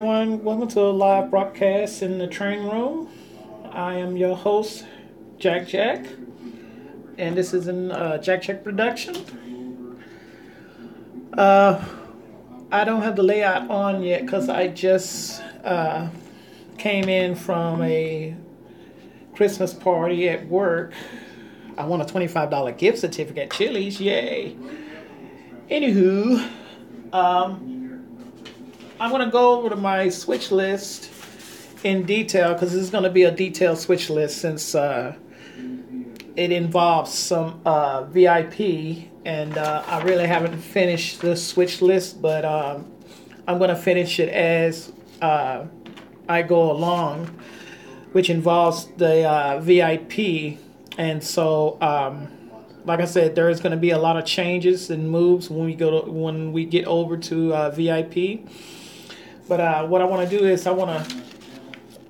Everyone, welcome to a live broadcast in the training room. I am your host, Jack Jack, and this is an Jack Jack production. Uh, I don't have the layout on yet because I just came in from a Christmas party at work. I won a $25 gift certificate at Chili's, yay! Anywho, I'm going to go over to my switch list in detail because this is going to be a detailed switch list since it involves some VIP, and I really haven't finished the switch list, but I'm going to finish it as I go along, which involves the VIP. And so, like I said, there is going to be a lot of changes and moves when we get over to VIP. But what I want to do is I want to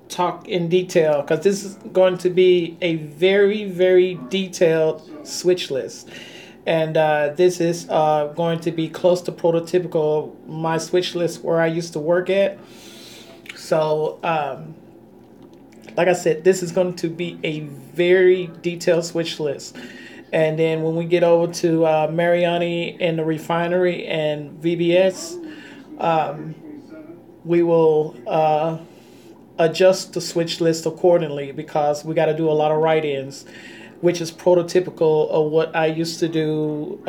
talk in detail because this is going to be a very, very detailed switch list. And this is going to be close to prototypical my switch list where I used to work at. So, like I said, this is going to be a very detailed switch list. And then when we get over to Mariani and the refinery and VBS, we will adjust the switch list accordingly because we got to do a lot of write-ins, which is prototypical of what I used to do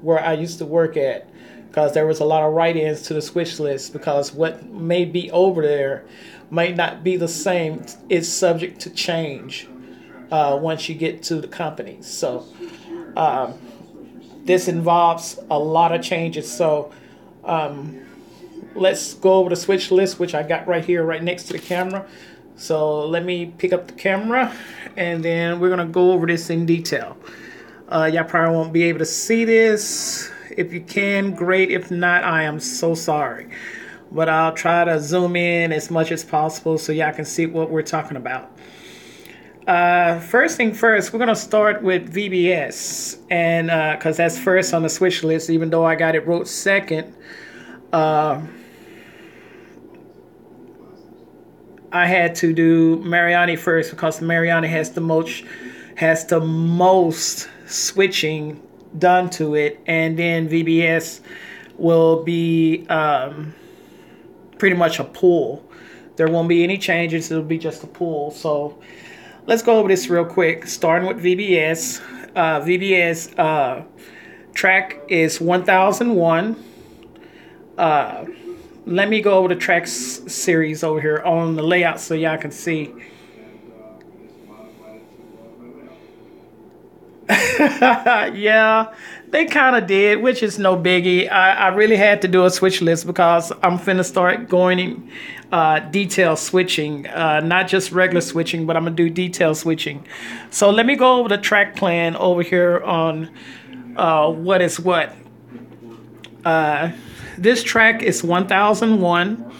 where I used to work at, because there was a lot of write-ins to the switch list because what may be over there might not be the same. It's subject to change once you get to the company. So this involves a lot of changes. So let's go over the switch list, which I got right here, right next to the camera. So let me pick up the camera, and then we're going to go over this in detail. Y'all probably won't be able to see this. If you can, great. If not, I am so sorry. But I'll try to zoom in as much as possible so y'all can see what we're talking about. First thing first, we're going to start with VBS, and because that's first on the switch list, even though I got it wrote second. I had to do Mariani first because Mariani has the most switching done to it, and then VBS will be pretty much a pull. There won't be any changes. It'll be just a pull. So let's go over this real quick. Starting with VBS. VBS track is 1001. Let me go over the tracks series over here on the layout so y'all can see. Yeah, they kind of did, which is no biggie. I really had to do a switch list because I'm finna start going in detail switching, not just regular switching, but I'm gonna do detail switching. So let me go over the track plan over here on what is what. This track is 1001.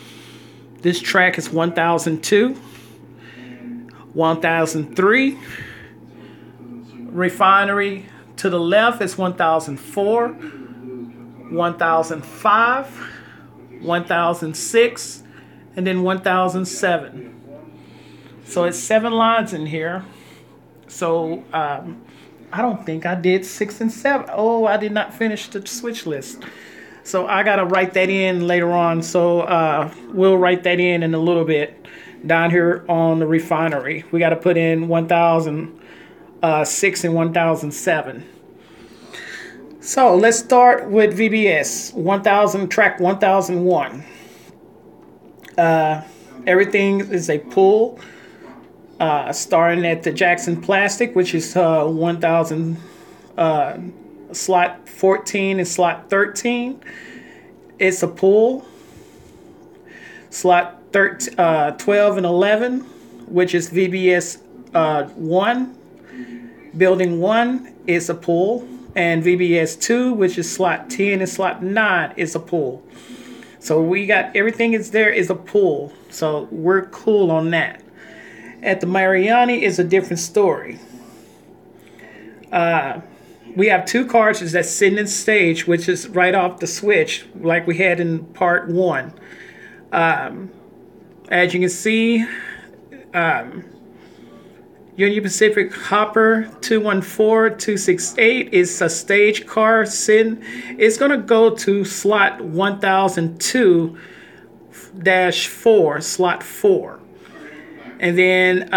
This track is 1002. 1003. Refinery to the left is 1004. 1005. 1006. And then 1007. So it's 7 lines in here. So I don't think I did 6 and 7. Oh, I did not finish the switch list. So I got to write that in later on. So we'll write that in a little bit down here on the refinery. We got to put in 1006 and 1007. So let's start with VBS. 1000, track 1001. Everything is a pull. Starting at the Jackson Plastic, which is 1000 slot 14 and slot 13. It's a pull. Slot 12 and 11, which is VBS 1. Building 1 is a pull. And VBS 2, which is slot 10 and slot 9, is a pull. So we got everything is there is a pull. So we're cool on that. At the Mariani is a different story. We have 2 cartridges that's sitting in stage, which is right off the switch, like we had in part 1. As you can see, Union Pacific Hopper 214268 is a stage car sitting. It's going to go to slot 1002-4, slot 4. And then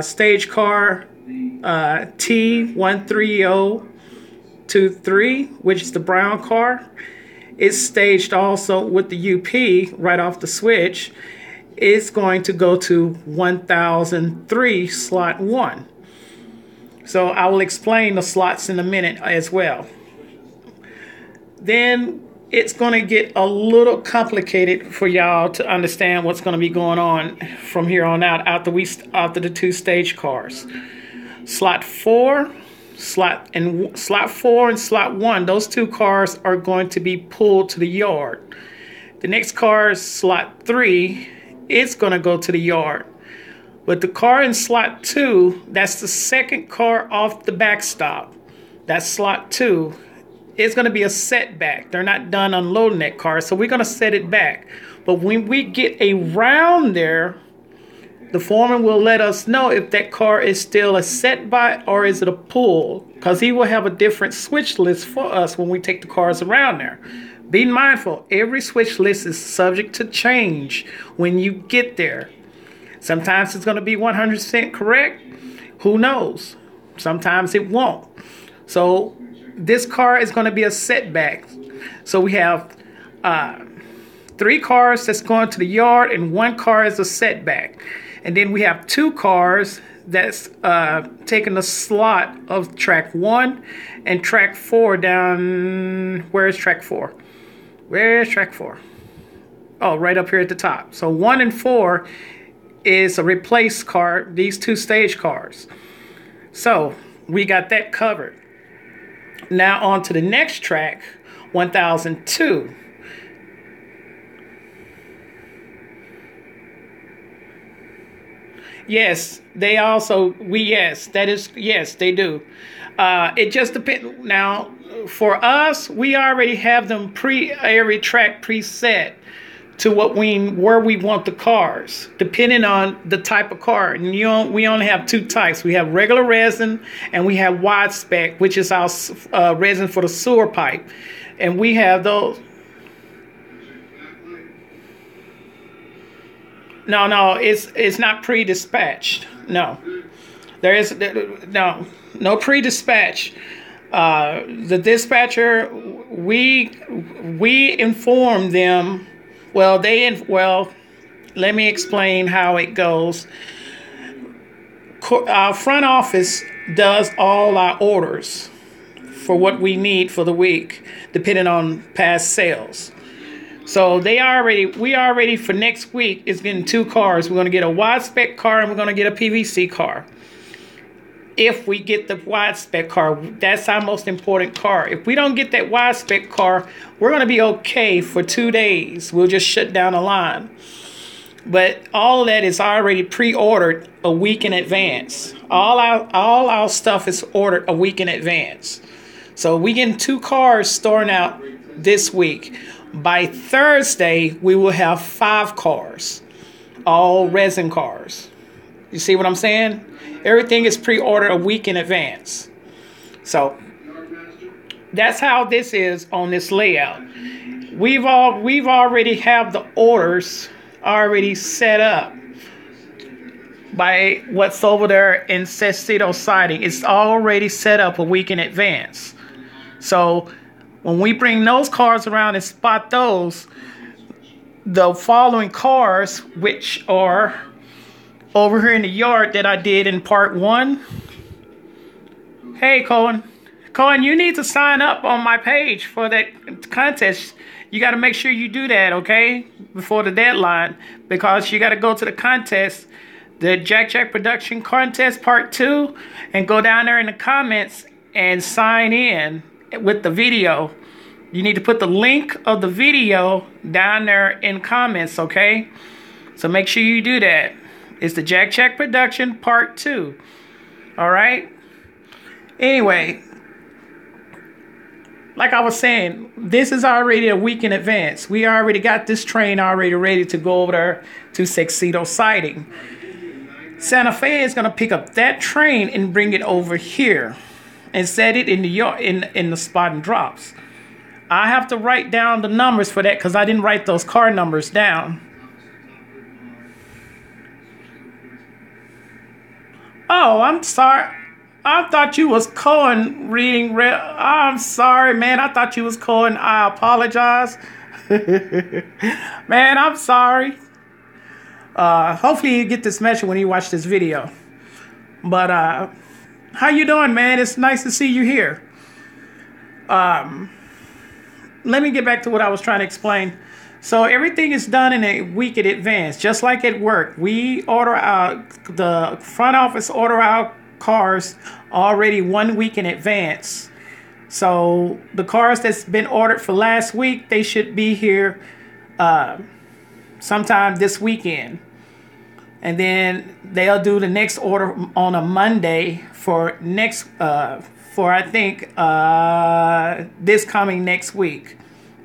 stage car T13023, which is the brown car. It's staged also with the UP right off the switch. It's going to go to 1003, slot 1. So I will explain the slots in a minute as well. Then it's going to get a little complicated for y'all to understand what's going to be going on from here on out after the 2 stage cars. Slot 4, slot 4 and slot 1, those 2 cars are going to be pulled to the yard. The next car is slot 3. It's going to go to the yard. But the car in slot 2, that's the second car off the backstop. That's slot 2. It's going to be a setback. They're not done unloading that car, so we're going to set it back. But when we get around there, the foreman will let us know if that car is still a setback or is it a pull, because he will have a different switch list for us when we take the cars around there. Be mindful, every switch list is subject to change when you get there. Sometimes it's going to be 100% correct. Who knows? Sometimes it won't. So this car is going to be a setback. So we have 3 cars that's going to the yard and 1 car is a setback. And then we have 2 cars that's taking the slot of track 1 and track 4 down. Where is track 4? Where's track 4? Oh, right up here at the top. So 1 and 4 is a replace car, these 2 stage cars. So we got that covered. Now on to the next track, 1002. Yes, they also, yes, they do. It just depends. Now, for us, we already have them every track preset to where we want the cars, depending on the type of car. And we only have 2 types. We have regular resin and we have wide spec, which is our resin for the sewer pipe. And we have those. No, it's not pre-dispatched. No, there is no pre-dispatch. The dispatcher, we inform them. Well, let me explain how it goes. Our front office does all our orders for what we need for the week, depending on past sales. So we already for next week is getting 2 cars. We're going to get a wide spec car and we're going to get a PVC car. If we get the wide spec car, that's our most important car. If we don't get that wide spec car, we're going to be okay for 2 days. We'll just shut down the line. But all of that is already pre-ordered a week in advance. All our stuff is ordered a week in advance. So we getting 2 cars starting out this week. By Thursday, we will have 5 cars, all resin cars. You see what I'm saying? Everything is pre-ordered a week in advance. So that's how this is on this layout. We've already have the orders already set up by what's over there in Cestito Siding. It's already set up a week in advance. So when we bring those cars around and spot those, the following cars, which are over here in the yard that I did in part 1. Hey, Cohen. Cohen, you need to sign up on my page for that contest. You got to make sure you do that, okay, before the deadline, because you got to go to the contest, the Jack Production Contest Part 2, and go down there in the comments and sign in with the video. You need to put the link of the video down there in comments, okay? So make sure you do that. It's the Jack Production Part 2. All right? Anyway, like I was saying, this is already a week in advance. We already got this train already ready to go over there to Sexito Siding. Santa Fe is going to pick up that train and bring it over here and set it in the yard, in the spot and drops. I have to write down the numbers for that because I didn't write those car numbers down. Oh, I'm sorry. I thought you was Cohen reading. I'm sorry, man. I thought you was Cohen. I apologize. Man, I'm sorry. Hopefully you get this message when you watch this video. But how you doing, man? It's nice to see you here. Let me get back to what I was trying to explain. So everything is done in a week in advance, just like at work. We order out, the front office order out cars already 1 week in advance. So the cars that's been ordered for last week, they should be here sometime this weekend. And then they'll do the next order on a Monday for next for I think this coming next week.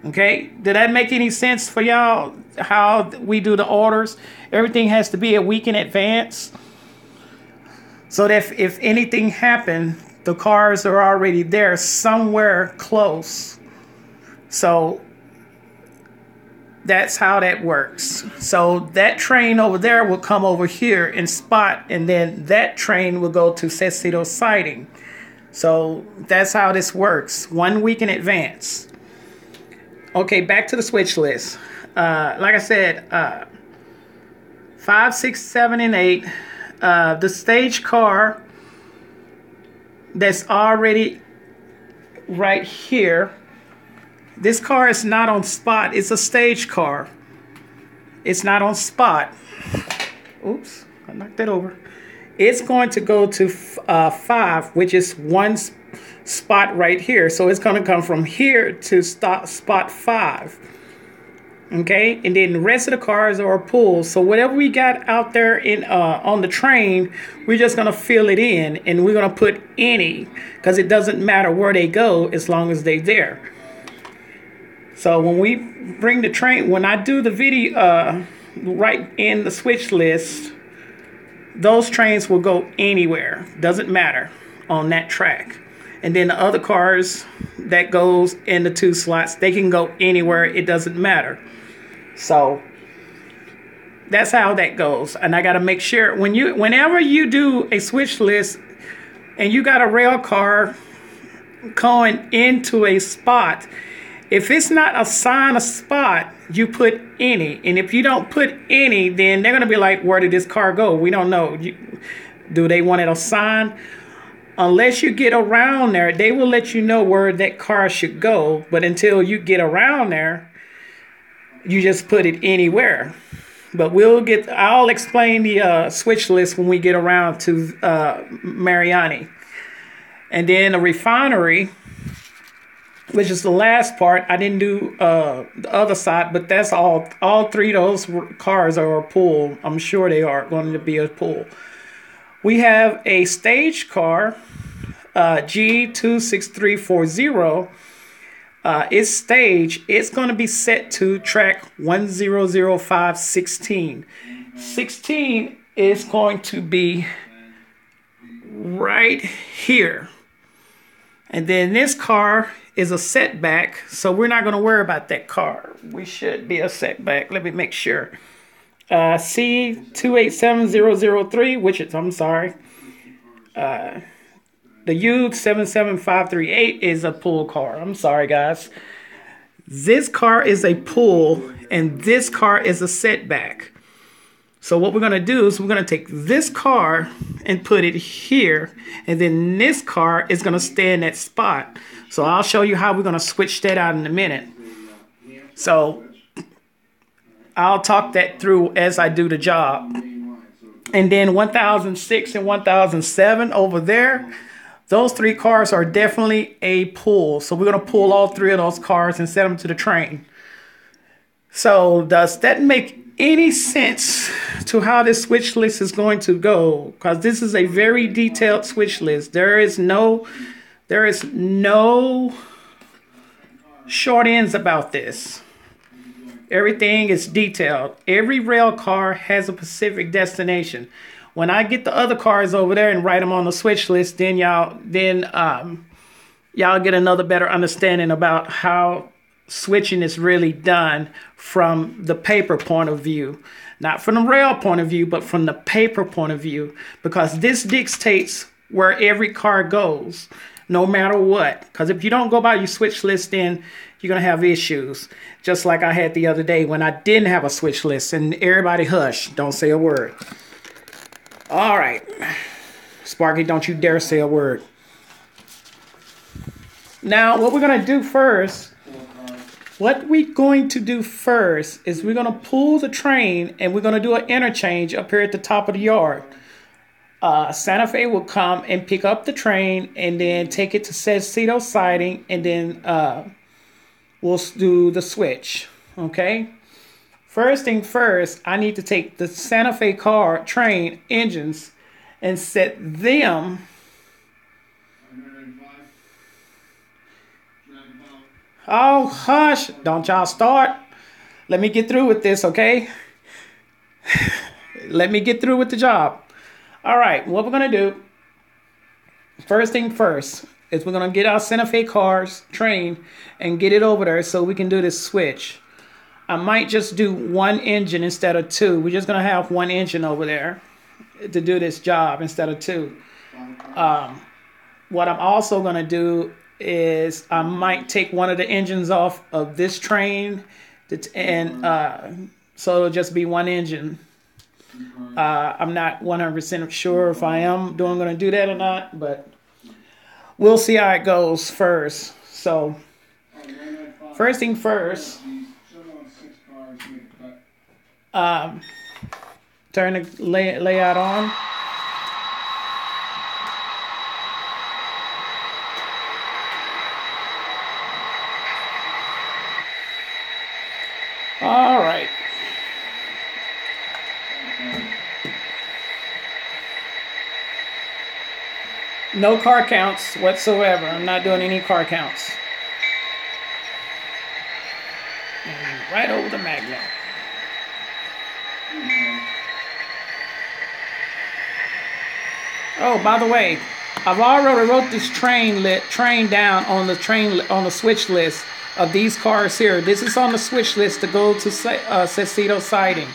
Okay, did that make any sense for y'all? How we do the orders? Everything has to be a week in advance, so that if anything happened, the cars are already there somewhere close. So that's how that works. So that train over there will come over here and spot, and then that train will go to Sexito Siding. So that's how this works, 1 week in advance. Okay, back to the switch list. Like I said, 5, 6, 7, and 8. The stage car that's already right here. This car is not on spot. It's a stage car. It's not on spot. Oops, I knocked that over. It's going to go to 5, which is one spot right here. So it's going to come from here to spot 5. Okay, and then the rest of the cars are pulled. So whatever we got out there in on the train, we're just going to fill it in, and we're going to put any, because it doesn't matter where they go as long as they're there. So when we bring the train, when I do the video right in the switch list, those trains will go anywhere. Doesn't matter on that track. And then the other cars that goes in the 2 slots, they can go anywhere. It doesn't matter. So that's how that goes. And I got to make sure whenever you do a switch list and you got a rail car going into a spot, if it's not assigned a spot, you put any. And if you don't put any, then they're going to be like, where did this car go? We don't know. Do they want it assigned? Unless you get around there, they will let you know where that car should go. But until you get around there, you just put it anywhere. But I'll explain the switch list when we get around to Mariani. And then the refinery, which is the last part. I didn't do the other side, but that's all 3 of those cars are a pull. I'm sure they are going to be a pull. We have a stage car, G26340. Its stage, it's going to be set to track 100516. 16 is going to be right here. And then this car is a setback, so we're not going to worry about that car. We should be a setback. Let me make sure. C287003, which is, I'm sorry. The U77538 is a pull car. I'm sorry, guys. This car is a pull, and this car is a setback. So what we're going to do is we're going to take this car and put it here, and then this car is going to stay in that spot. So I'll show you how we're going to switch that out in a minute. So I'll talk that through as I do the job. And then 1006 and 1007 over there, those 3 cars are definitely a pull. So we're going to pull all 3 of those cars and set them to the train. So does that make any sense to how this switch list is going to go? Because this is a very detailed switch list. There is no short ends about this. Everything is detailed. Every rail car has a specific destination. When I get the other cars over there and write them on the switch list, then y'all get another better understanding about how switching is really done from the paper point of view. Not from the rail point of view, but from the paper point of view. Because this dictates where every car goes, no matter what. Because if you don't go by your switch list, then you're going to have issues. Just like I had the other day when I didn't have a switch list and everybody hush, don't say a word. All right. Sparky, don't you dare say a word. Now, what we're going to do first is we're going to pull the train and we're going to do an interchange up here at the top of the yard. Santa Fe will come and pick up the train and then take it to Sausalito Siding, and then we'll do the switch. Okay? First thing first, I need to take the Santa Fe train engines and set them. Oh, hush. Don't y'all start. Let me get through with this, okay? Let me get through with the job. All right, what we're going to do, first thing first, is we're going to get our Santa Fe train and get it over there so we can do this switch. I might just do one engine instead of two. We're just going to have one engine over there to do this job instead of two. What I'm also going to do is I might take one of the engines off of this train and so it'll just be one engine. I'm not 100% sure if I am going to do that or not, but we'll see how it goes first. So, first thing first, turn the layout on. All right. No car counts whatsoever. I'm not doing any car counts. And right over the magnet. Oh, by the way, I've already wrote this train down on the switch list of these cars here. This is on the switch list to go to Sausalito Siding.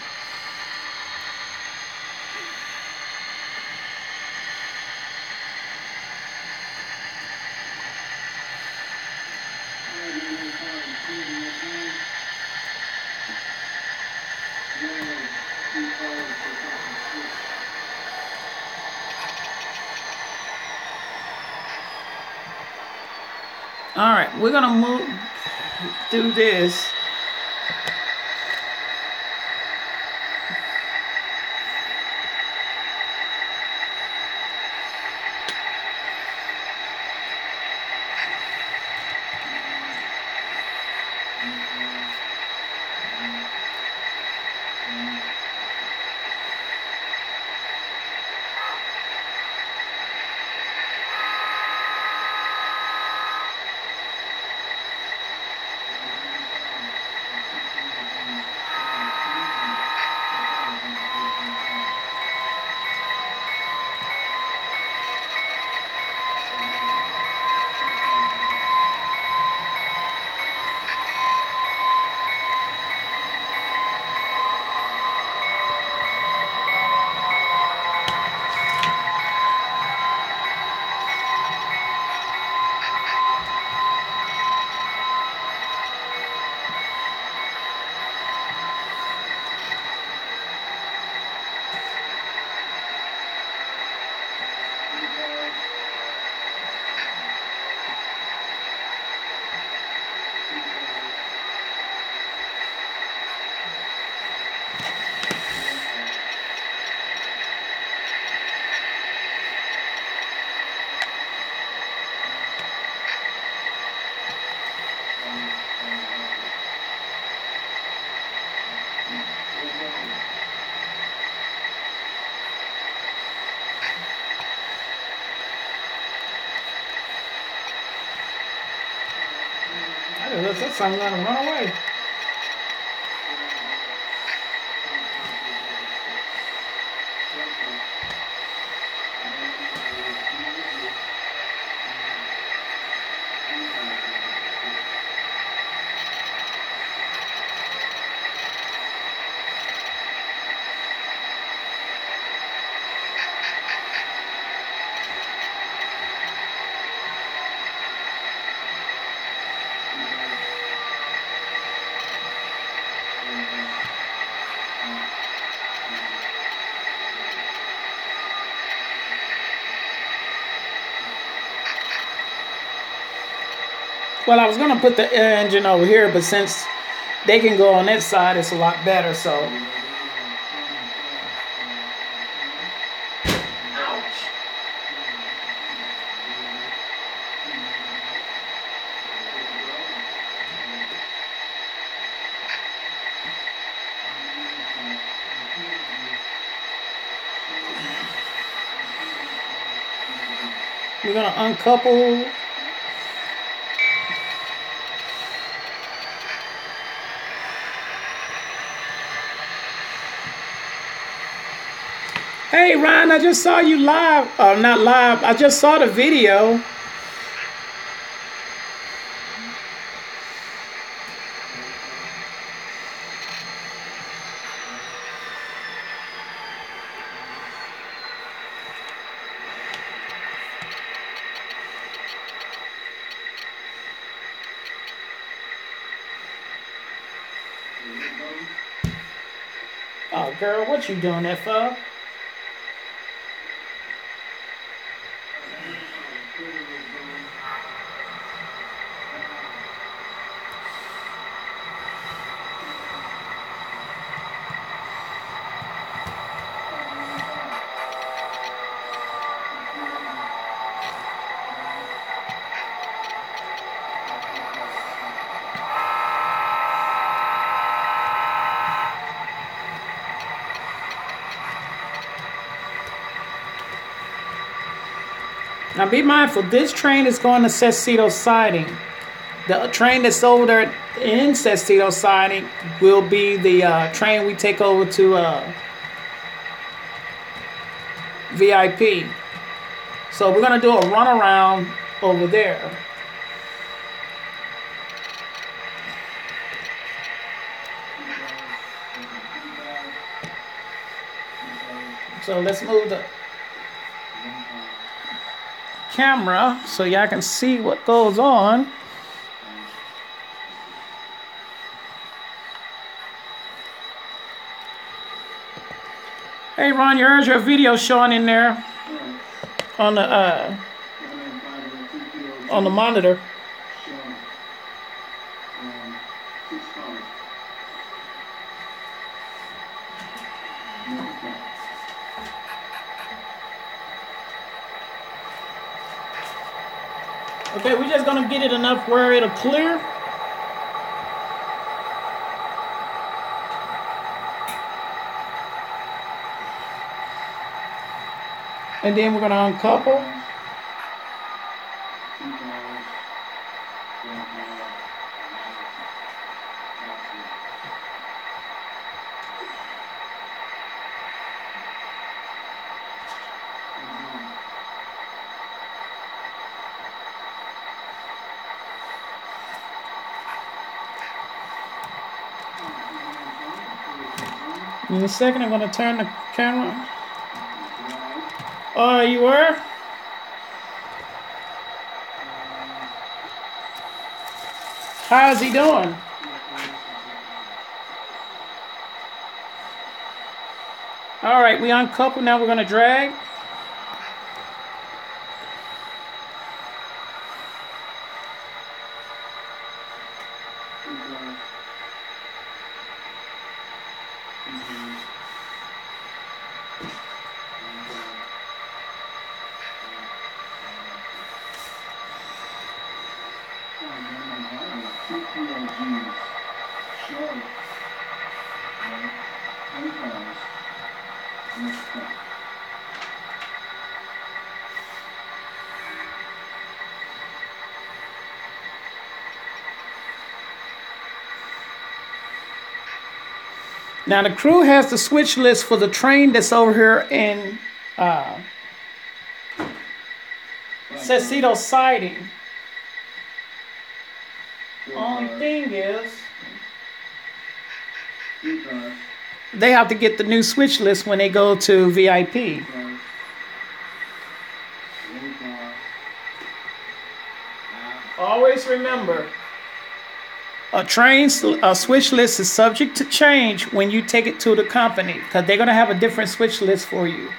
All right, we're gonna do this. I'm gonna run away. Well, I was gonna put the air engine over here, but since they can go on that side, it's a lot better. So, ouch. We're gonna uncouple. Hey Ryan, I just saw you live. Not live. I just saw the video. Oh, girl, what you doing that for? Now be mindful, this train is going to Sestito Siding. The train that's over there in Sestito Siding will be the train we take over to VIP. So we're going to do a runaround over there. So let's move the camera so y'all can see what goes on. Hey Ron, here's your video showing in there on the monitor. Okay, we're just gonna get it enough where it'll clear. And then we're gonna uncouple. In a second, I'm going to turn the camera. Oh, you were? How's he doing? All right, we uncouple. Now we're going to drag. Now the crew has the switch list for the train that's over here in Cecito Siding. Only thing is, they have to get the new switch list when they go to VIP. Always remember, a switch list is subject to change when you take it to the company, because they're going to have a different switch list for you.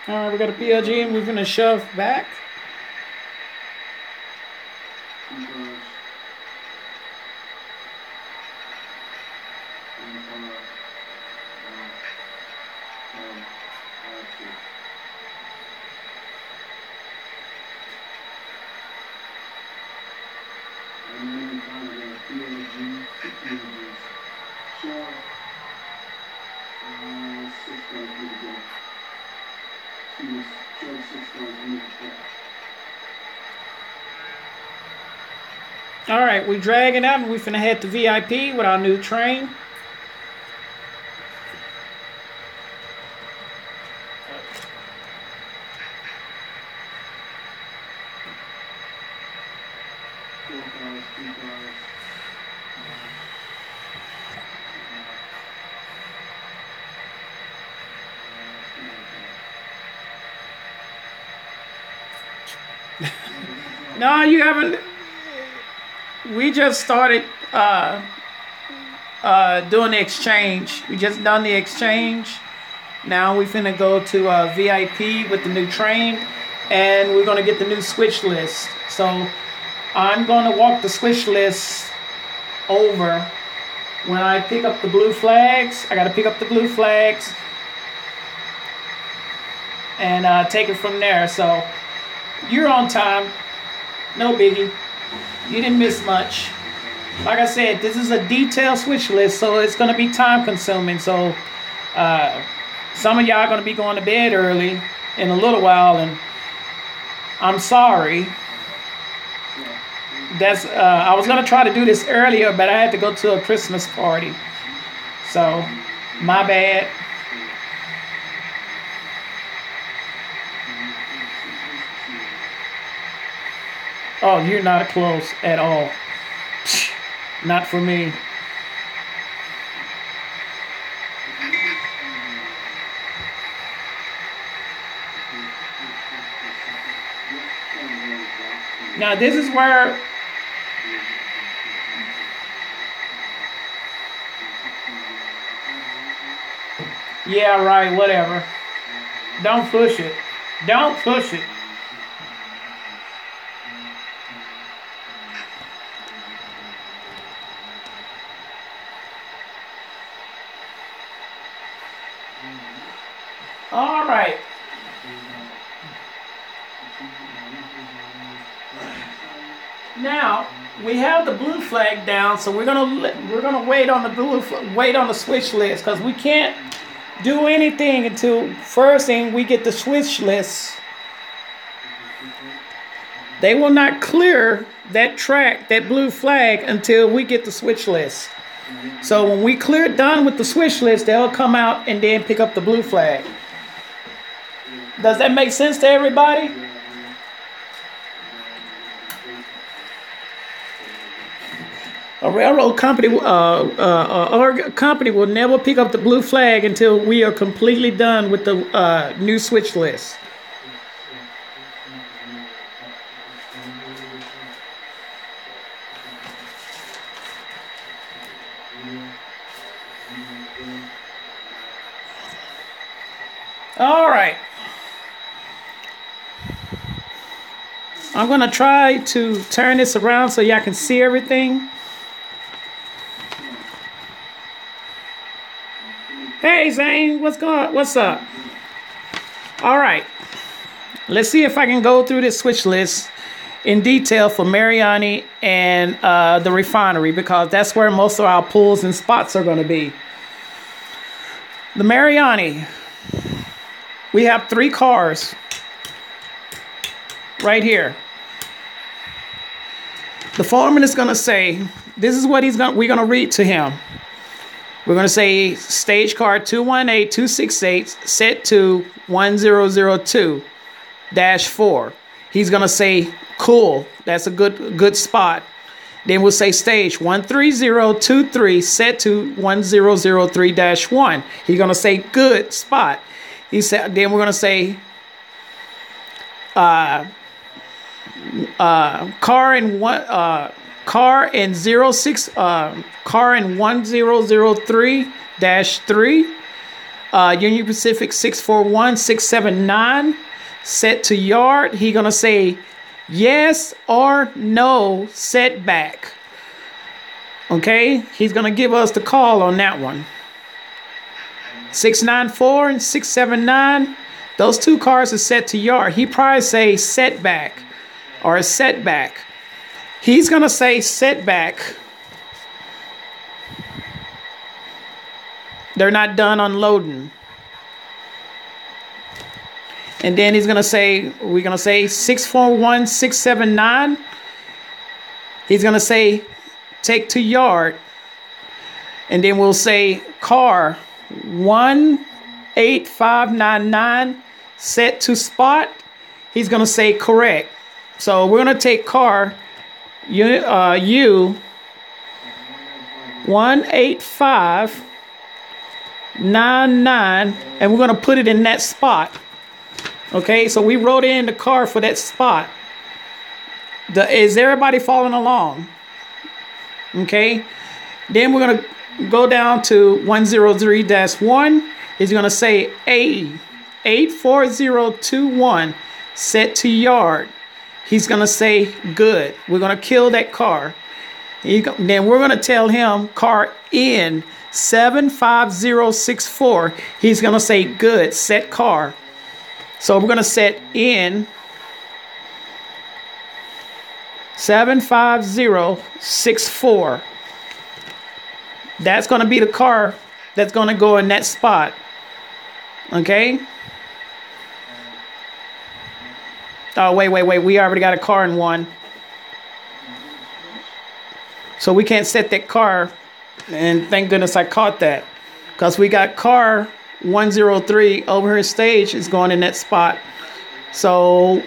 All right, we got a PLG and we're going to shove back. All right, we dragging out and we finna head to VIP with our new train. No, you haven't. We just started doing the exchange. We just done the exchange. Now we finna go to VIP with the new train, and we're gonna get the new switch list. So I'm gonna walk the switch list over when I pick up the blue flags. I gotta pick up the blue flags and take it from there. So you're on time. No biggie. You didn't miss much. Like I said, this is a detailed switch list, so it's going to be time consuming. So some of y'all are going to be going to bed early in a little while, and I'm sorry. I was going to try to do this earlier, but I had to go to a Christmas party. So, my bad. Oh, you're not close at all. Not for me. Now this is where yeah, right, whatever. Don't push it. Don't push it. All right. Now we have the blue flag down, so we're gonna wait on the switch list, because we can't do anything until first thing we get the switch list. They will not clear that track, that blue flag, until we get the switch list. So when we done with the switch list, they'll come out and then pick up the blue flag. Does that make sense to everybody? A railroad company, our company will never pick up the blue flag until we are completely done with the new switch list. All right. I'm going to try to turn this around so y'all can see everything. Hey, Zane, what's up? All right. Let's see if I can go through this switch list in detail for Mariani and the refinery, because that's where most of our pulls and spots are going to be. The Mariani, we have 3 cars right here. The foreman is going to say, this is what we're going to read to him. We're going to say stage car 218268 set to 1002-4. He's going to say, cool, that's a good spot. Then we'll say stage 13023 set to 1003-1. He's going to say good spot. He said, then we're going to say car in 1003-3, Union Pacific 641679 set to yard. He gonna say yes or no setback. Okay, he's gonna give us the call on that one. 694 and 679, those 2 cars are set to yard. He probably say setback or a setback. He's going to say setback. They're not done unloading. And then he's going to say, we're going to say 641679. He's going to say take to yard. And then we'll say car 18599 set to spot. He's going to say correct. So we're going to take car U 18599 and we're going to put it in that spot. Okay, so we wrote in the car for that spot. Is everybody following along? Okay, then we're going to go down to 103-1. He's going to say A 84021 set to yard. He's going to say good. We're going to kill that car. Then we're going to tell him car in 75064. He's going to say good, set car. So we're going to set in 75064. That's going to be the car that's going to go in that spot. Okay? Oh, wait. We already got a car in 1. So we can't set that car. And thank goodness I caught that. Because we got car 103 over her stage is going in that spot. So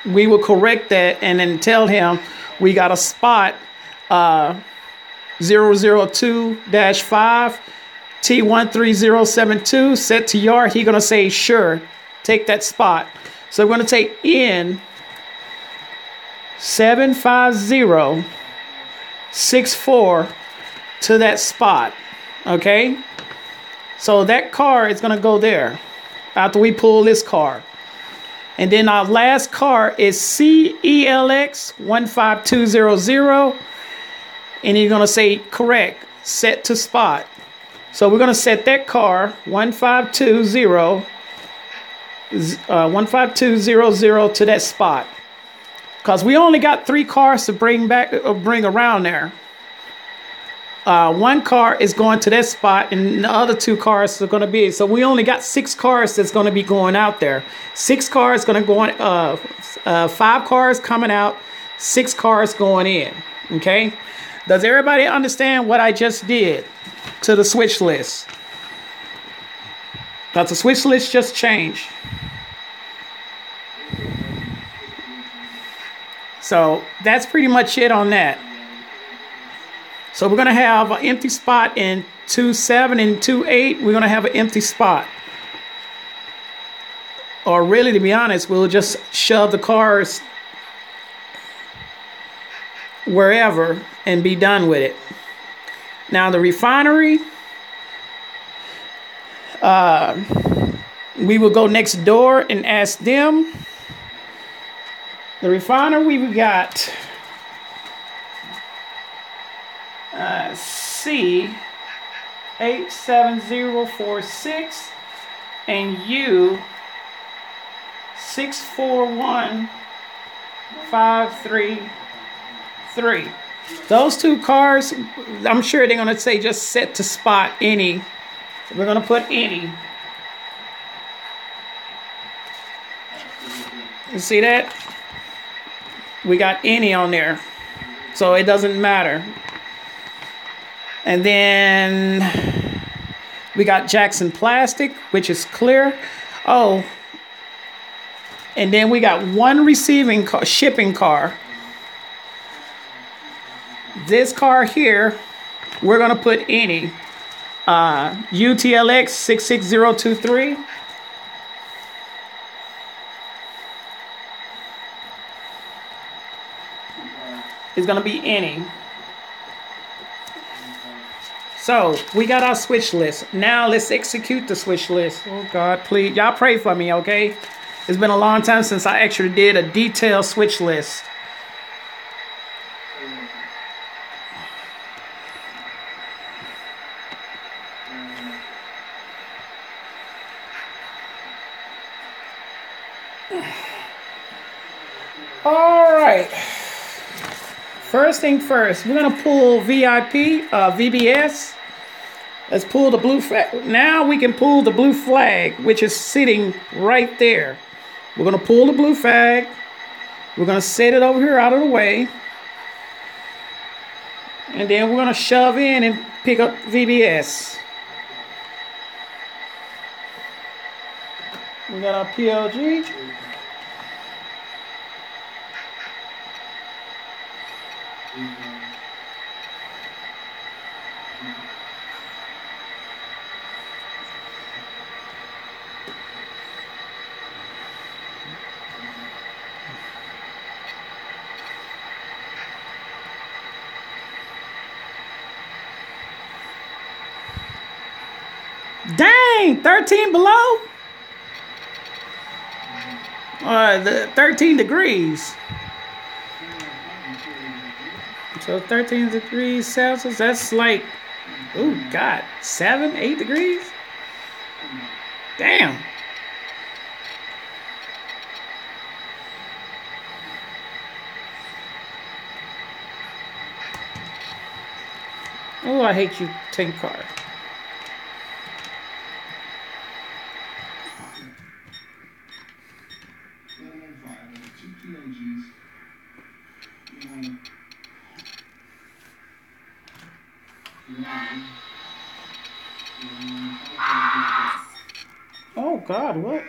we will correct that and then tell him we got a spot 002-5 T13072 set to yard. He's going to say sure, take that spot. So we're going to take in 75064 to that spot. Okay, so that car is going to go there after we pull this car. And then our last car is CELX 15200. And you're going to say correct, set to spot. So we're going to set that car 15200 to that spot. Because we only got 3 cars to bring around there. 1 car is going to that spot and the other 2 cars are going to be. So we only got 6 cars that's going to be going out there. 6 cars going to go on, 5 cars coming out, 6 cars going in. Okay. Does everybody understand what I just did to the switch list? Because the switch list just changed. So that's pretty much it on that. So we're going to have an empty spot in 2.7 and 2.8. We're going to have an empty spot. Or really, to be honest, we'll just shove the cars wherever and be done with it. Now the refinery, We will go next door and ask them. The refiner we've got C87046 and U641533. Those two cars, I'm sure they're going to say just set to spot any. So we're going to put any. You see that? We got any on there. So it doesn't matter. And then we got Jackson Plastic, which is clear. Oh, and then we got one receiving car, shipping car. This car here, we're going to put any. UTLX 66023. It's going to be any. So we got our switch list. Now let's execute the switch list. Oh God, please. Y'all pray for me, okay? It's been a long time since I actually did a detailed switch list. All right. First thing first, we're going to pull VIP, VBS. Let's pull the blue flag. Now we can pull the blue flag, which is sitting right there. We're going to pull the blue flag. We're going to set it over here out of the way. And then we're going to shove in and pick up VBS. We got our PLG. Dang, 13 below? The 13 degrees. So 13 degrees Celsius, that's like, oh God, 7, 8 degrees? Damn. Oh, I hate you, tank car. Oh God, what?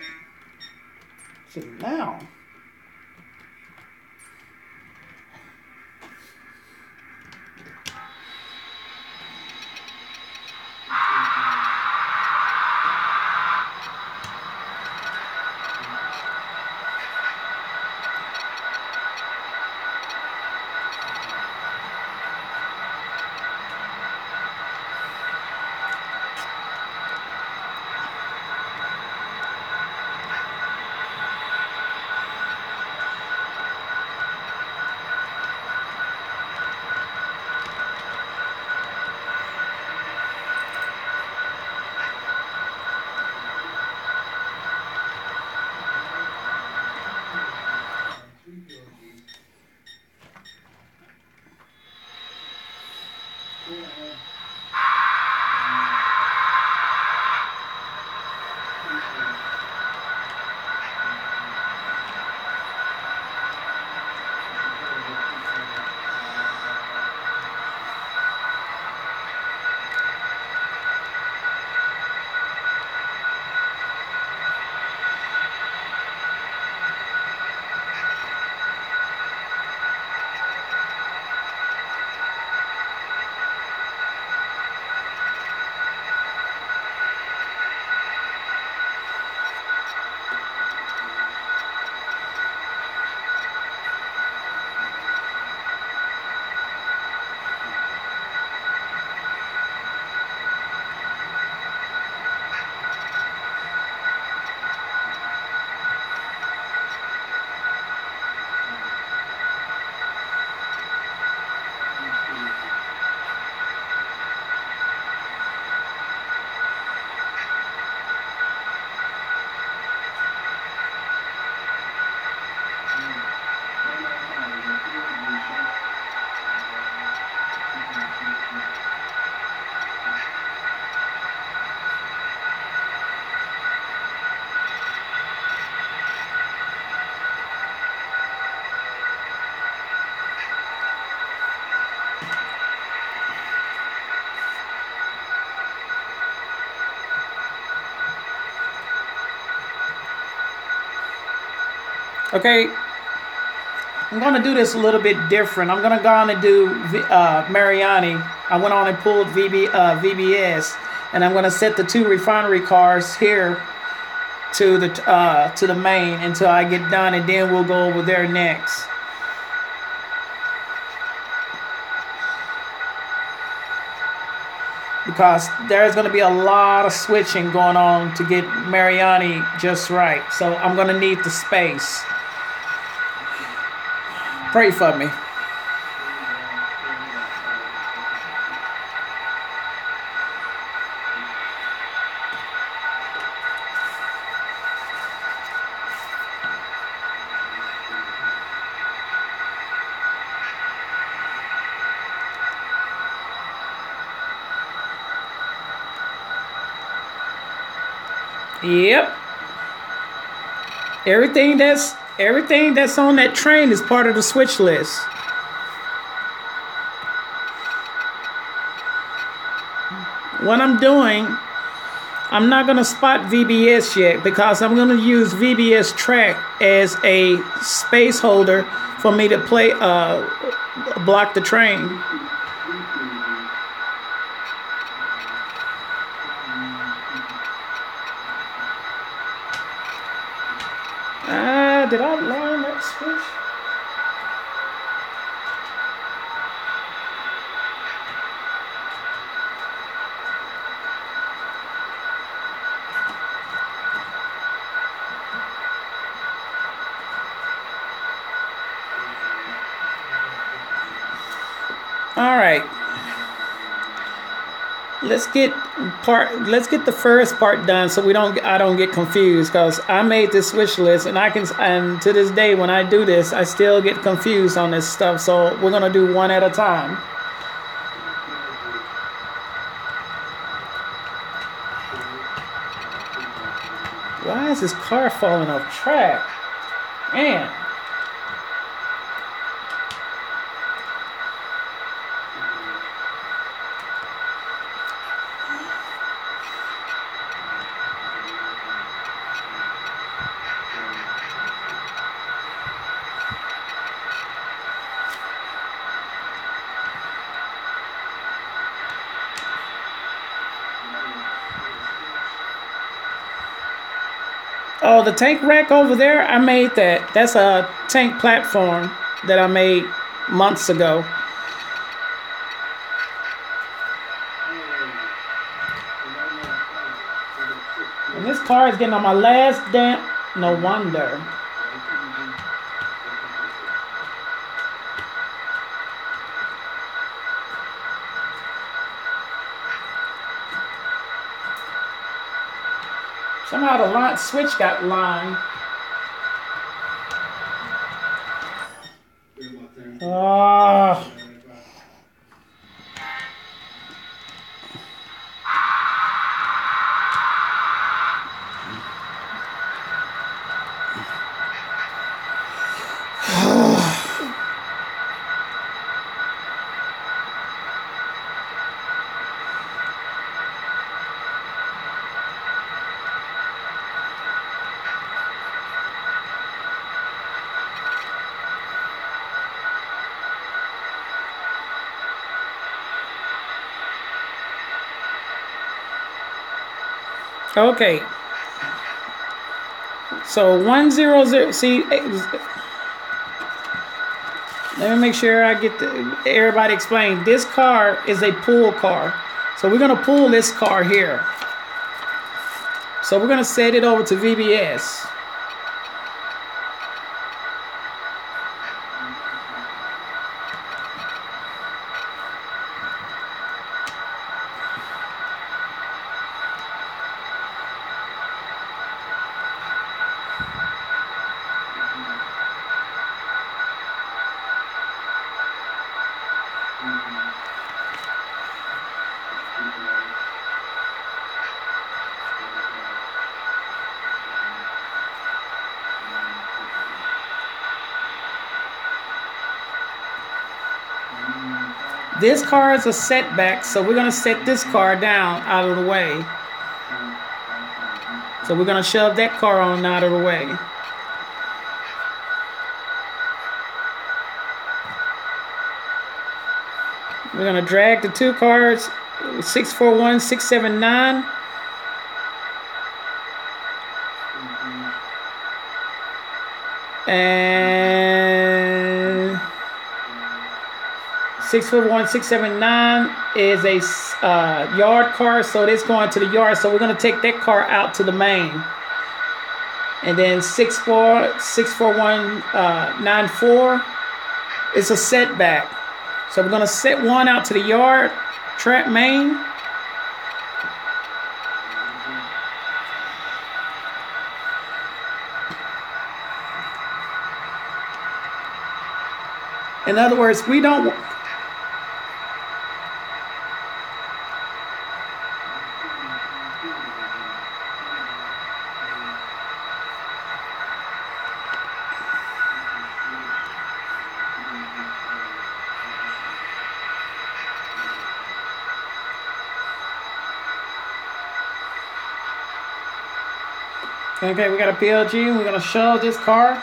What's it now? Okay, I'm going to do this a little bit different. I'm going to go on and do Mariani. I went on and pulled VBS, and I'm going to set the 2 refinery cars here to the main until I get done, and then we'll go over there next. Because there's going to be a lot of switching going on to get Mariani just right. So I'm going to need the space. Pray for me. Yep. Everything that's on that train is part of the switch list. What I'm doing, I'm not going to spot VBS yet because I'm going to use VBS track as a space holder for me to play block the train. Did I line that switch? All right. Let's get the first part done so I don't get confused, because I made this switch list and to this day when I do this I still get confused on this stuff, so we're gonna do one at a time. Why is this car falling off track? Man. Oh, the tank rack over there, I made that. That's a tank platform that I made months ago. And this car is getting on my last damn... No wonder. Somehow the switch got lined. Oh. Okay. So 100. See, let me make sure I get everybody explain. This car is a pull car, so we're gonna pull this car here. So we're gonna set it over to VBS. This car is a setback, so we're going to set this car down out of the way. So we're going to shove that car on out of the way. We're gonna drag the two cards, 641, 679. And 641, 679 is a yard card, so it's going to the yard. So we're gonna take that card out to the main. And then 641, 94 is a setback. So we're gonna set one out to the yard, trap main. In other words, we don't. Okay, we got a PLG. We're gonna shove this card.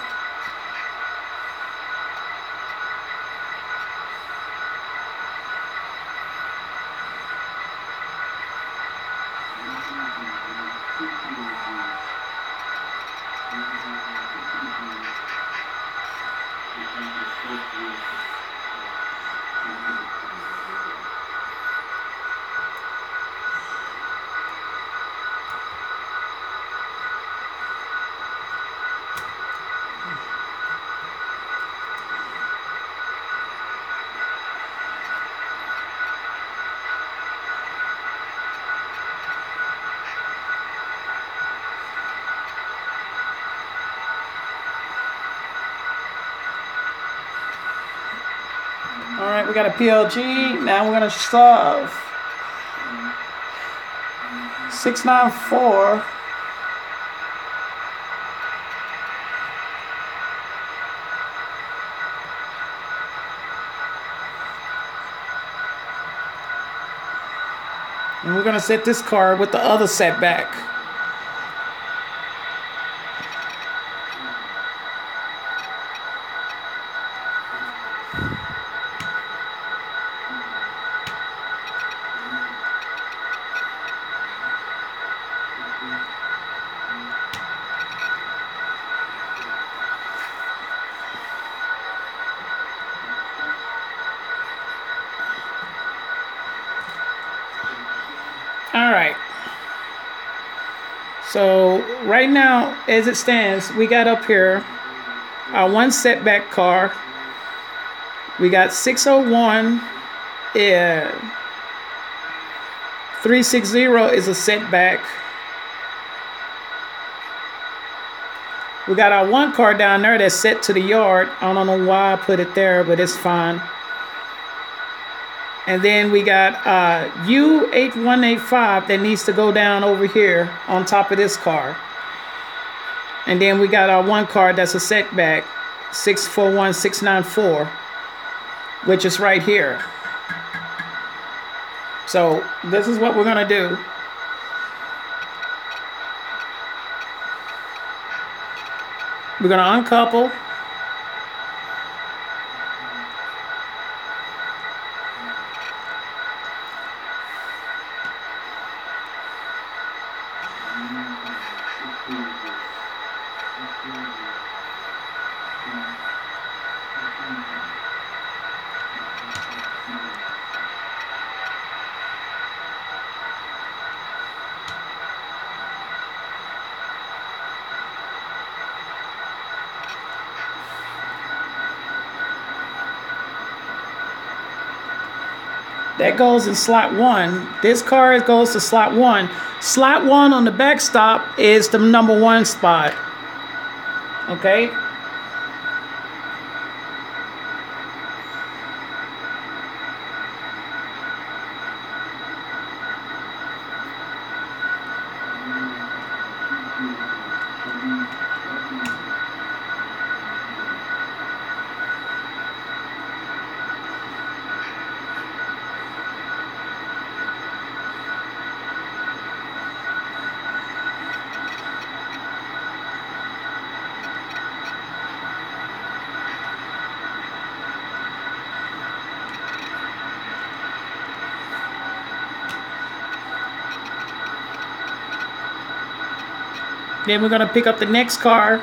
All right, we got a PLG. Now we're gonna shove 694. And we're gonna set this card with the other setback. All right. So right now, as it stands, we got up here our one setback card. We got 601. 360 is a setback. We got our one card down there that's set to the yard. I don't know why I put it there, but it's fine. And then we got U8185 that needs to go down over here on top of this card. And then we got our one card that's a setback, 641, 694, which is right here. So this is what we're gonna do. We're gonna uncouple. That goes in slot 1. This card goes to slot 1. Slot 1 on the backstop is the number 1 spot. Okay? Then we're gonna pick up the next car.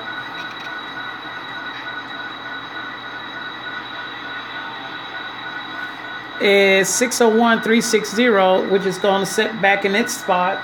Is 601360, which is going to sit back in its spot.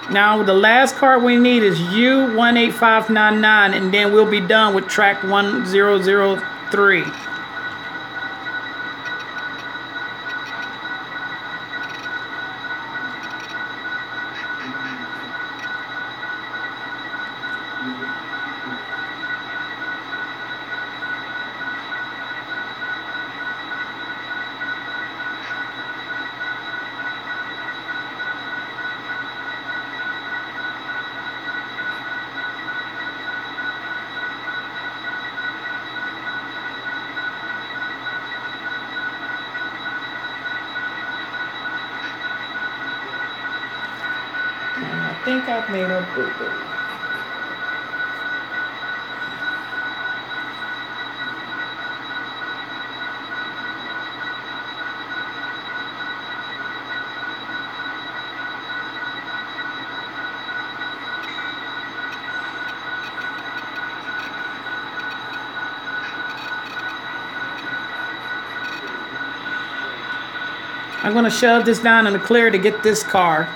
Now the last card we need is U18599, and then we'll be done with track 1003. I think I've made a boo-boo. I'm going to shove this down in the clear to get this car.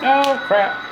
Oh, crap.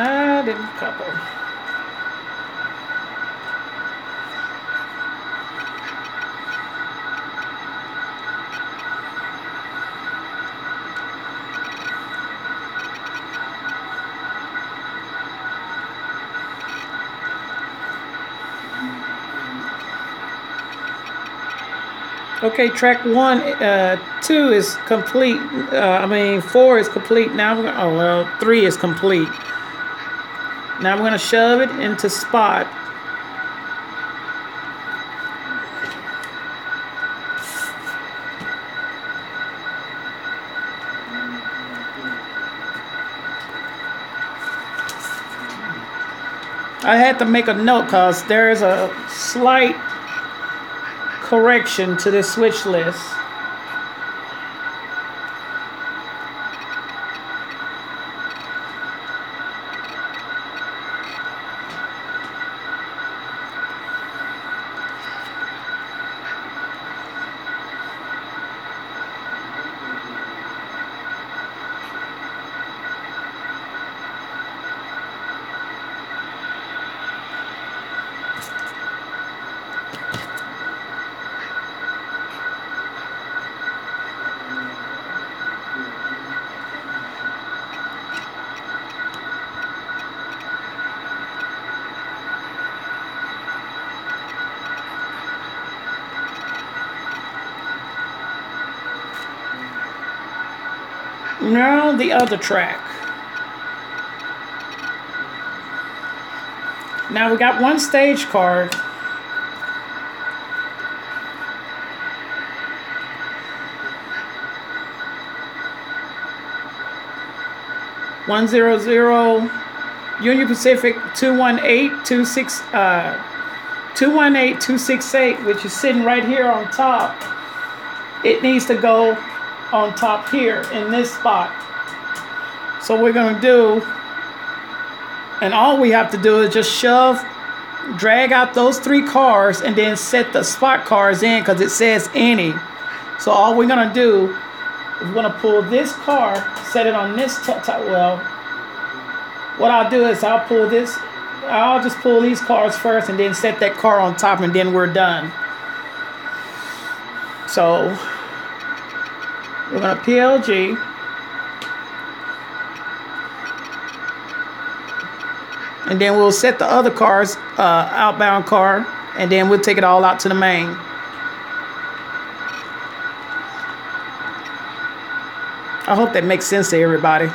I did a couple. Okay, track 2 is complete. 4 is complete. Now we're gonna, 3 is complete. Now we're gonna shove it into spot. I had to make a note because there is a slight correction to this switch list. Now the other track. Now we got one stage card. (100) Union Pacific 218-268, which is sitting right here on top. It needs to go on top here in this spot. So we're going to do, and all we have to do is just drag out those 3 cars and then set the spot cars in because it says any. So all we're going to do is we're going to pull this car, set it on this top. Well, what I'll do is I'll just pull these cars first and then set that car on top, and then we're done. So we're going to PLG. And then we'll set the other cars, outbound car, and then we'll take it all out to the main. I hope that makes sense to everybody.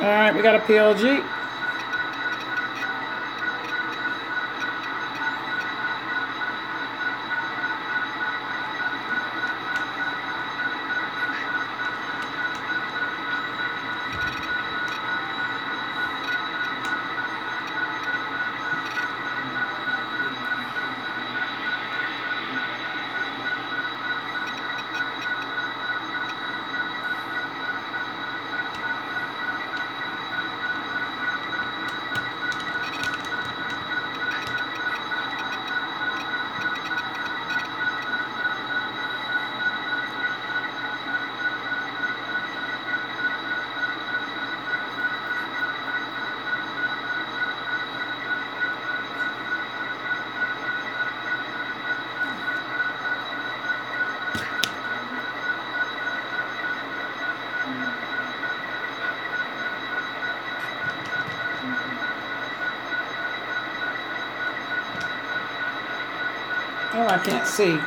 All right, we got a PLG. Oh, I can't see.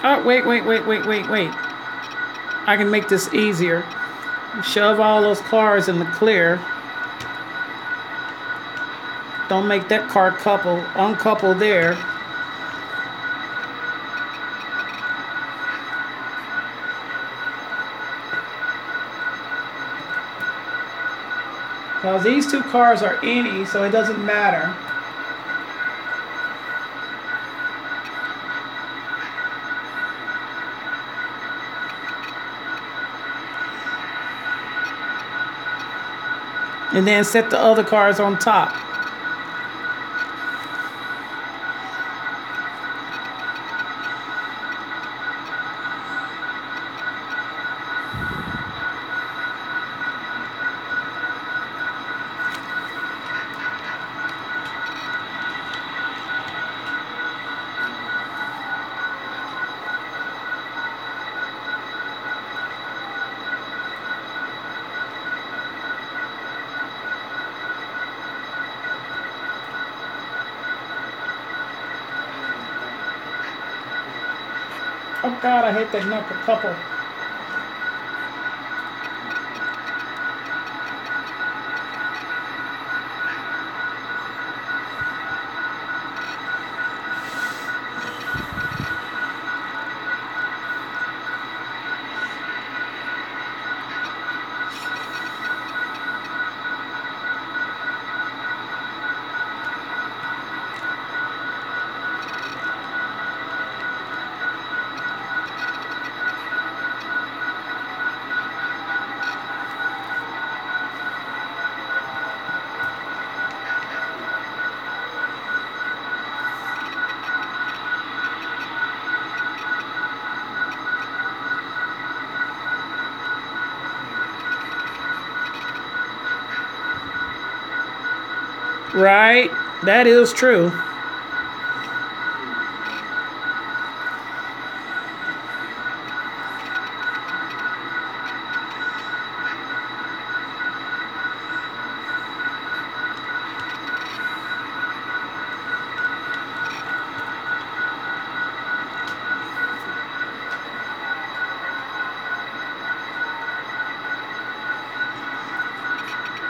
Oh, wait. I can make this easier. Shove all those cars in the clear. Don't make that car uncouple there. Because these two cars are any, so it doesn't matter. And then set the other cars on top. Oh God, I hate that knuckle couple. Right, that is true.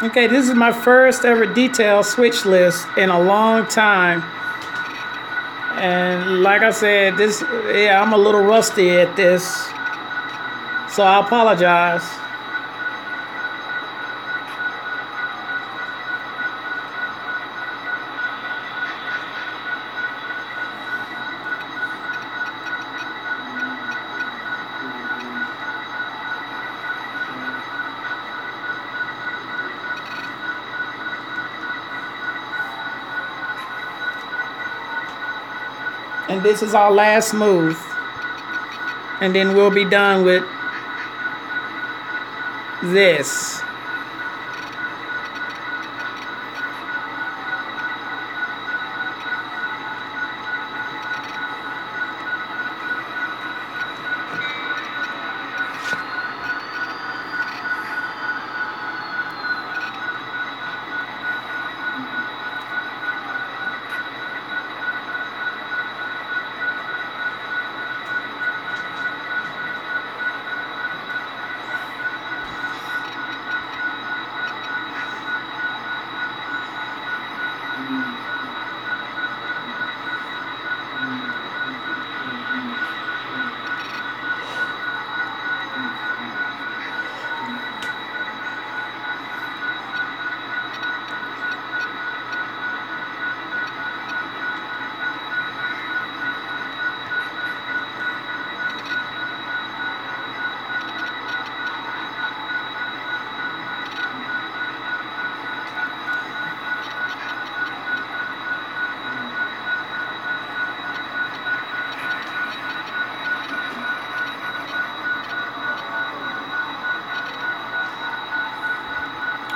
Okay, this is my first ever detail switch list in a long time. And like I said, I'm a little rusty at this. So I apologize. And this is our last move. And then we'll be done with this.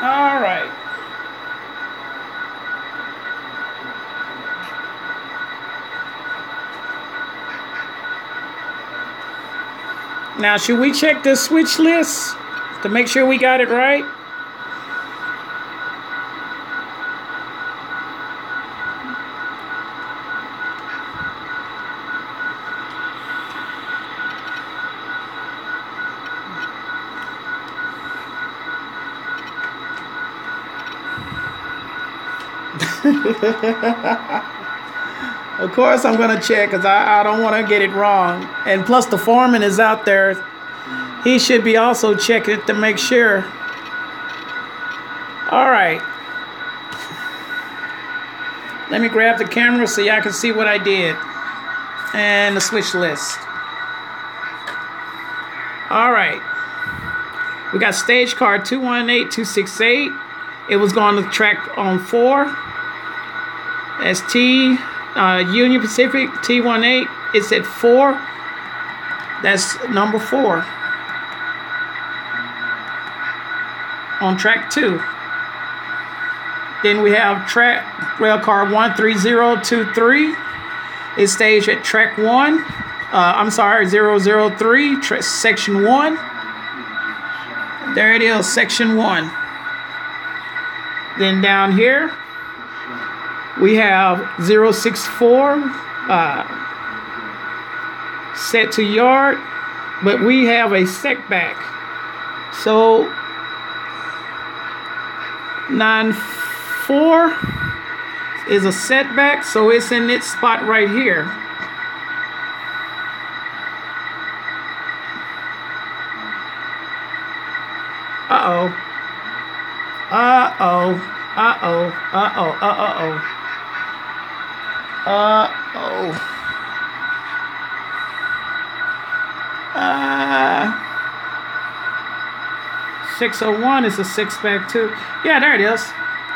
All right. Now, should we check this switch list to make sure we got it right? Of course I'm going to check because I don't want to get it wrong. And plus the foreman is out there. He should be also checking it to make sure. All right. Let me grab the camera so y'all can see what I did. And the switch list. All right. We got stage car 218268. It was going to track on 4. That's Union Pacific T18. It's at 4. That's number 4. On track 2. Then we have rail car 13023. It's staged at track 1. I'm sorry, 003, section 1. There it is, section 1. Then down here, we have 064, set to yard, but we have a setback. So 94 is a setback, so it's in its spot right here. Uh-oh. Uh-oh. Uh-oh. Uh-oh. Uh-oh. Uh-oh. 601 is a six-pack too. Yeah, there it is.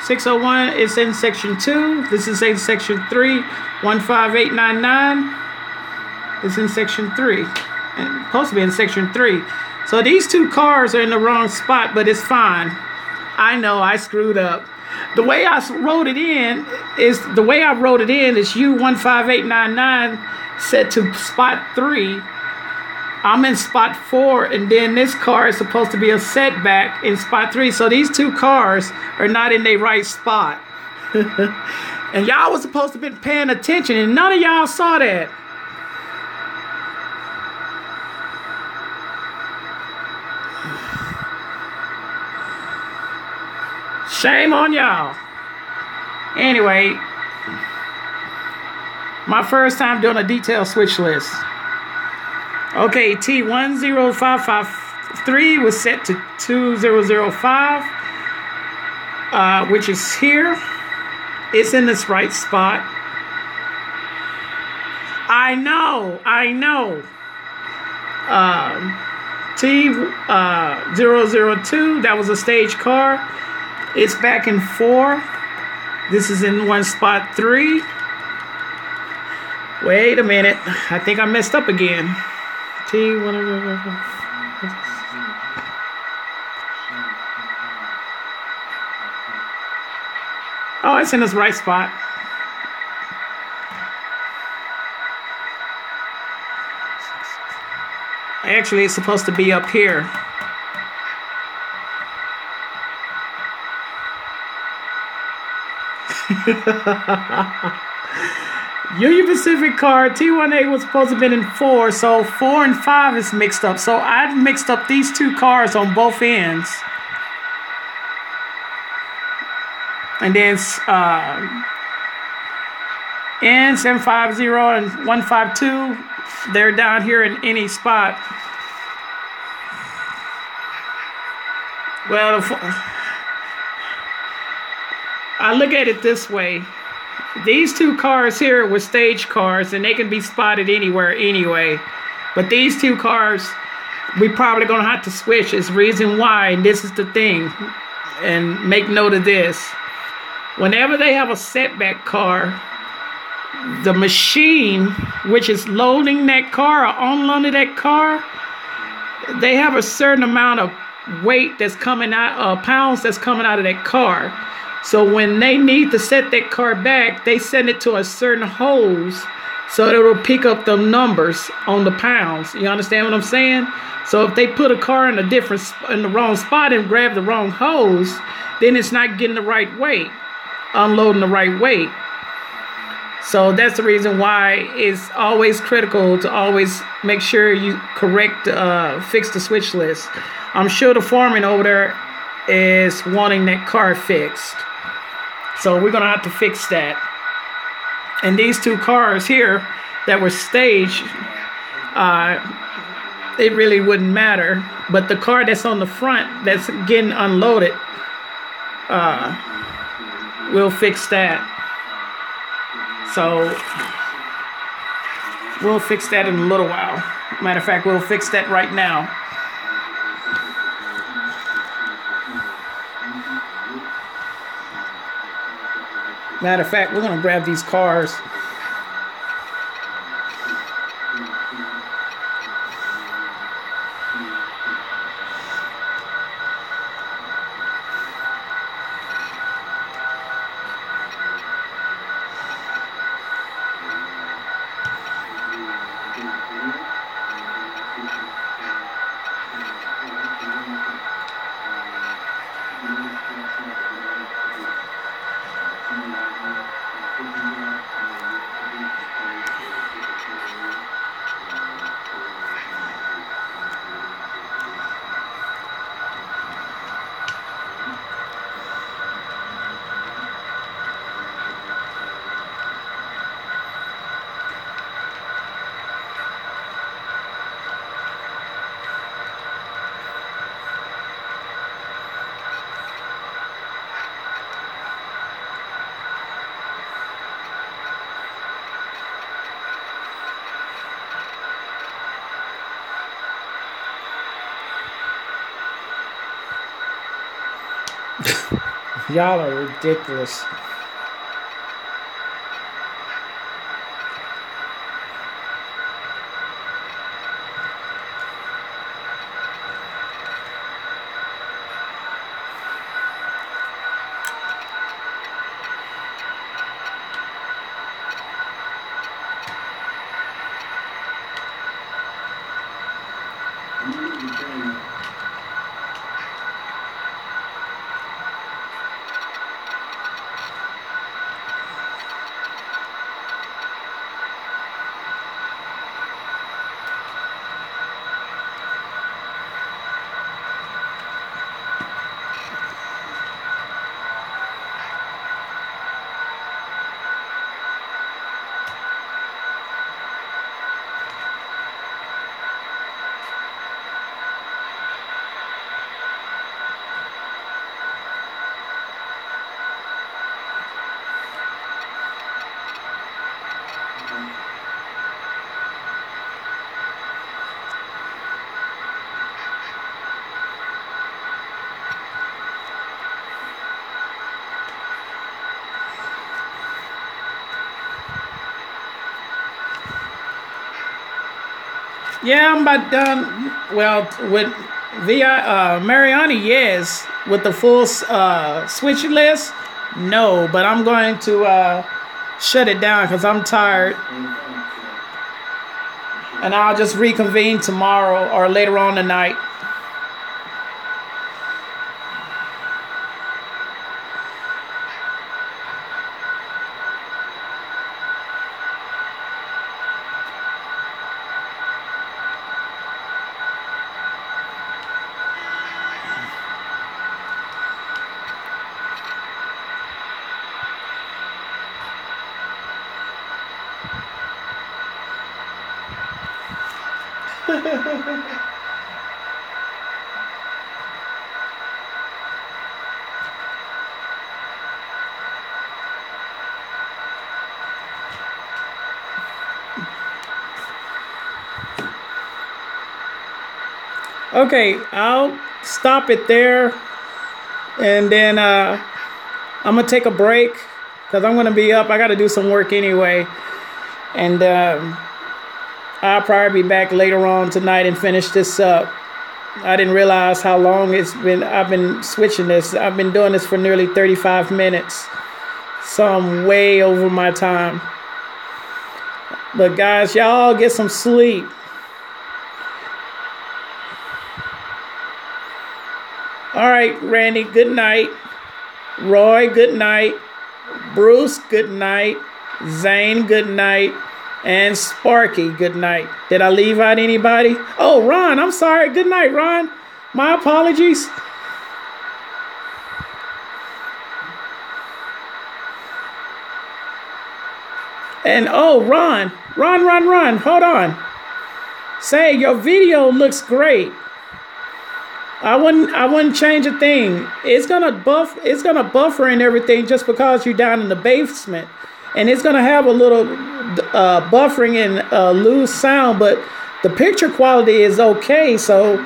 601 is in section 2. This is in section 3. 15899 is in section 3. And supposed to be in section 3. So these two cars are in the wrong spot, but it's fine. I know I screwed up. The way I wrote it in is U15899 set to spot 3. I'm in spot 4, and then this car is supposed to be a setback in spot 3. So these two cars are not in their right spot. And y'all was supposed to be paying attention, and none of y'all saw that. Shame on y'all. Anyway, my first time doing a detailed switch list. Okay, T10553 was set to 2005, which is here. It's in this right spot. I know. T002, that was a stage car. It's back in 4. This is in one spot 3. Wait a minute. I think I messed up again. Oh, it's in this right spot. Actually, it's supposed to be up here. Union Pacific car T18 was supposed to have been in 4, so 4 and 5 is mixed up. So I mixed up these two cars on both ends. And then N750 and 152, they're down here in any spot. Well, I look at it this way. These two cars here were stage cars, and they can be spotted anywhere anyway. But these two cars, we probably going to have to switch. Is reason why, and this is the thing. And make note of this. Whenever they have a setback car, the machine, which is loading that car or unloading that car, they have a certain amount of weight that's coming out, pounds that's coming out of that car. So when they need to set that car back, they send it to a certain hose so it will pick up the numbers on the pounds. You understand what I'm saying? So if they put a car in the wrong spot and grab the wrong hose, then it's not getting the right weight, unloading the right weight. So that's the reason why it's always critical to always make sure you fix the switch list. I'm sure the foreman over there is wanting that car fixed. So we're gonna have to fix that. And these two cars here that were staged, it really wouldn't matter. But the car that's on the front that's getting unloaded, we'll fix that. So we'll fix that in a little while. Matter of fact, we'll fix that right now. Matter of fact, we're gonna grab these cars. Y'all are ridiculous. Yeah, I'm about done. Well, with Mariani, yes. With the full switch list, no. But I'm going to shut it down because I'm tired. And I'll just reconvene tomorrow or later on tonight. Okay, I'll stop it there, and then I'm gonna take a break because I'm gonna be up. I gotta do some work anyway, and I'll probably be back later on tonight and finish this up. I didn't realize how long it's been. I've been switching this. I've been doing this for nearly 35 minutes, so I'm way over my time. But guys, y'all get some sleep. All right, Randy, good night. Roy, good night. Bruce, good night. Zane, good night. And Sparky, good night. Did I leave out anybody? Oh, Ron, I'm sorry. Good night, Ron. My apologies. And oh, run. Hold on. Say, your video looks great. I wouldn't change a thing. It's gonna buffer and everything just because you're down in the basement. And it's gonna have a little buffering and lose sound, but the picture quality is okay. So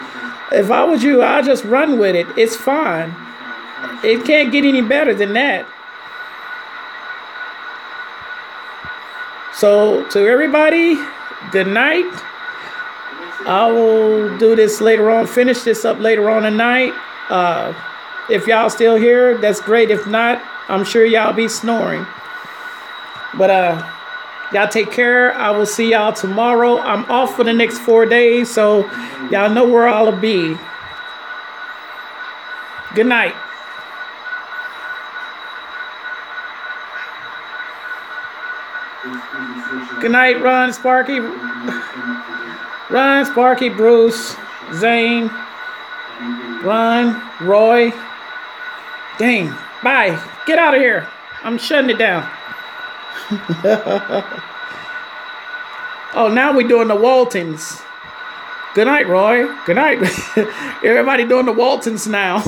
if I was you, I'd just run with it. It's fine. It can't get any better than that. So to everybody, good night. I will do this later on, finish this up later on tonight. If y'all still here, that's great. If not, I'm sure y'all be snoring. But y'all take care. I will see y'all tomorrow. I'm off for the next 4 days, so y'all know where I'll be. Good night. Good night, Ron, Sparky. Ron, Sparky, Bruce, Zane, Ron, Roy. Dang. Bye. Get out of here. I'm shutting it down. Oh, now we're doing the Waltons. Good night, Roy. Good night. Everybody doing the Waltons now.